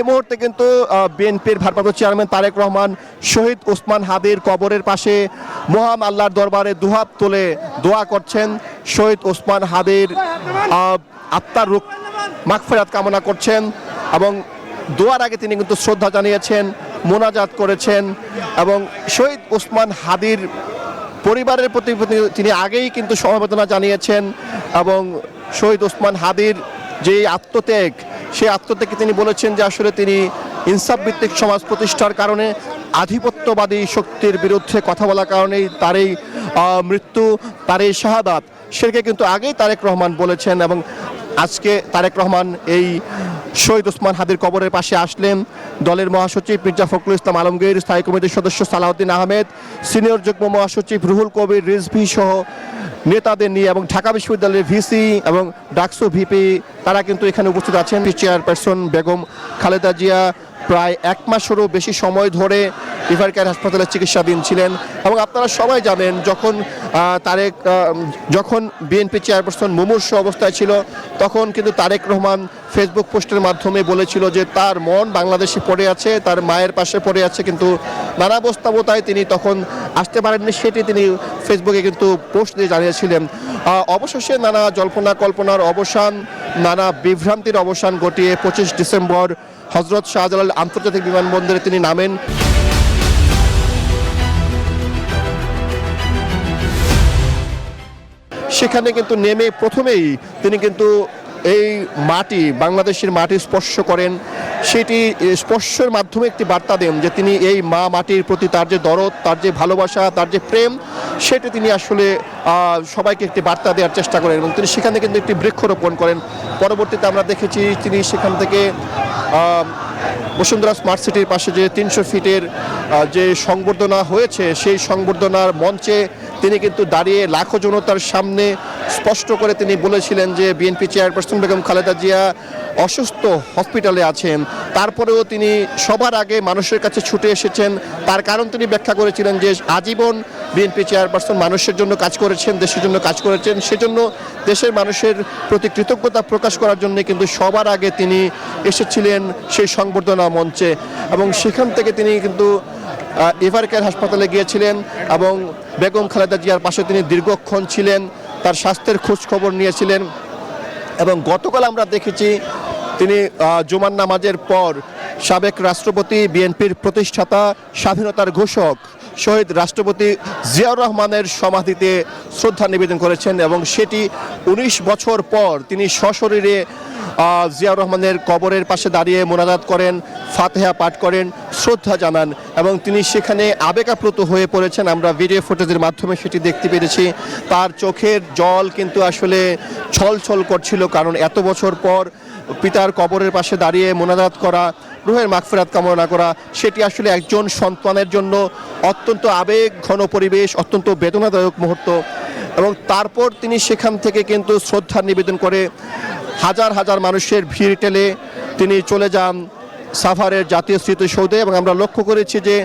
এই মুহূর্তে কিন্তু বিএনপির ভারপ্রাপ্ত চেয়ারম্যান তারেক রহমান শহীদ ওসমান হাদির কবরের পাশে মহান আল্লাহর দরবারে দুহাত তুলে দোয়া করছেন। শহীদ ওসমান হাদির আত্মার রূপ মাগফিরাত কামনা করছেন এবং দোয়ার আগে তিনি কিন্তু শ্রদ্ধা জানিয়েছেন, মোনাজাত করেছেন এবং শহীদ ওসমান হাদির পরিবারের প্রতি তিনি আগেই কিন্তু সমবেদনা জানিয়েছেন এবং শহীদ ওসমান হাদির যে আত্মত্যাগ, সেই আত্মত্যাগকে তিনি বলেছেন যে আসলে তিনি ইনসাফ ভিত্তিক সমাজ প্রতিষ্ঠার কারণে, আধিপত্যবাদী শক্তির বিরুদ্ধে কথা বলার কারণেই তার এই মৃত্যু, তার এই শাহাদাত, সেটাকে কিন্তু আগেই তারেক রহমান বলেছেন। এবং আজকে তারেক রহমান এই শহীদ ওসমান হাদির কবরের পাশে আসলেন। দলের মহাসচিব মির্জা ফখরুল ইসলাম আলমগীর, স্থায়ী কমিটির সদস্য সালাউদ্দিন আহমেদ, সিনিয়র যুগ্ম মহাসচিব রুহুল কবির রিজভী সহ নেতাদের নিয়ে এবং ঢাকা বিশ্ববিদ্যালয়ের ভিসি এবং ডাকসু ভিপি তারা কিন্তু এখানে উপস্থিত আছেন। চেয়ারপারসন বেগম খালেদা জিয়া প্রায় 1 মাসেরও বেশি সময় ধরে রিভার কেয়ার হাসপাতালে চিকিৎসাধীন ছিলেন এবং আপনারা সবাই জানেন যখন বিএনপি চেয়ারপারসন মুমূর্ষু অবস্থায় ছিল তখন কিন্তু তারেক রহমান ফেসবুক পোস্টের মাধ্যমে বলেছিল যে তার মন বাংলাদেশে পড়ে আছে, তার মায়ের পাশে পড়ে আছে, কিন্তু নানা বস্তাবতায় তিনি তখন আসতে পারেননি, সেটি তিনি ফেসবুকে কিন্তু পোস্ট দিয়ে জানিয়েছিলেন। অবশেষে নানা জল্পনা কল্পনার অবসান, নানা বিভ্রান্তির অবসান ঘটিয়ে 25 ডিসেম্বর হযরত শাহজালাল আন্তর্জাতিক বিমানবন্দরে তিনি নামেন। সেখানে কিন্তু নেমে প্রথমেই তিনি কিন্তু এই মাটি, বাংলাদেশের মাটি স্পর্শ করেন। সেটি স্পর্শের মাধ্যমে একটি বার্তা দেন যে তিনি এই মা মাটির প্রতি তার যে দরদ, তার যে ভালোবাসা, তার যে প্রেম, সেটি তিনি আসলে সবাইকে একটি বার্তা দেওয়ার চেষ্টা করেন এবং তিনি সেখানে কিন্তু একটি বৃক্ষরোপণ করেন। পরবর্তীতে আমরা দেখেছি তিনি সেখান থেকে বসুন্ধরা স্মার্ট সিটির পাশে যে 300 ফিটের যে সংবর্ধনা হয়েছে, সেই সংবর্ধনার মঞ্চে তিনি কিন্তু দাঁড়িয়ে লাখো জনতার সামনে স্পষ্ট করে তিনি বলেছিলেন যে বিএনপি চেয়ারপারসন বেগম খালেদা জিয়া অসুস্থ, হসপিটালে আছেন। তারপরেও তিনি সবার আগে মানুষের কাছে ছুটে এসেছেন। তার কারণ তিনি ব্যাখ্যা করেছিলেন যে আজীবন বিএনপি চেয়ারপারসন মানুষের জন্য কাজ করেছেন, দেশের জন্য কাজ করেছেন, সেজন্য দেশের মানুষের প্রতি কৃতজ্ঞতা প্রকাশ করার জন্য কিন্তু সবার আগে তিনি এসেছিলেন সেই সংবর্ধনা মঞ্চে এবং সেখান থেকে তিনি কিন্তু রিভার কেয়ার হাসপাতালে গিয়েছিলেন এবং বেগম খালেদা জিয়ার পাশে তিনি দীর্ঘক্ষণ ছিলেন, তার স্বাস্থ্যের খোঁজ খবর নিয়েছিলেন এবং গতকাল আমরা দেখেছি তিনি জুমার নামাজের পর সাবেক রাষ্ট্রপতি, বিএনপির প্রতিষ্ঠাতা, স্বাধীনতার ঘোষক শহীদ রাষ্ট্রপতি জিয়াউর রহমানের সমাধিতে শ্রদ্ধা নিবেদন করেছেন এবং সেটি 19 বছর পর তিনি সশরীরে জিয়াউর রহমানের কবরের পাশে দাঁড়িয়ে মোনাজাত করেন, ফাতিহা পাঠ করেন, শ্রদ্ধা জানান এবং তিনি সেখানে আবেগাপ্লুত হয়ে পড়েছেন। আমরা ভিডিও ফুটেজের মাধ্যমে সেটি দেখতে পেরেছি। তার চোখের জল কিন্তু আসলে ছলছল করছিল, কারণ এত বছর পর পিতার কবরের পাশে দাঁড়িয়ে মোনাজাত করা, রুহের মাগফিরাত কামনা করা, সেটি আসলে একজন সন্তানের জন্য অত্যন্ত আবেগ ঘন পরিবেশ, অত্যন্ত বেদনাদায়ক মুহূর্ত। এবং তারপর তিনি সেখান থেকে কিন্তু শ্রদ্ধা নিবেদন করে হাজার হাজার মানুষের ভিড় ঠেলে তিনি চলে যান সাভারের জাতীয় স্মৃতিসৌধে এবং আমরা লক্ষ্য করেছি যে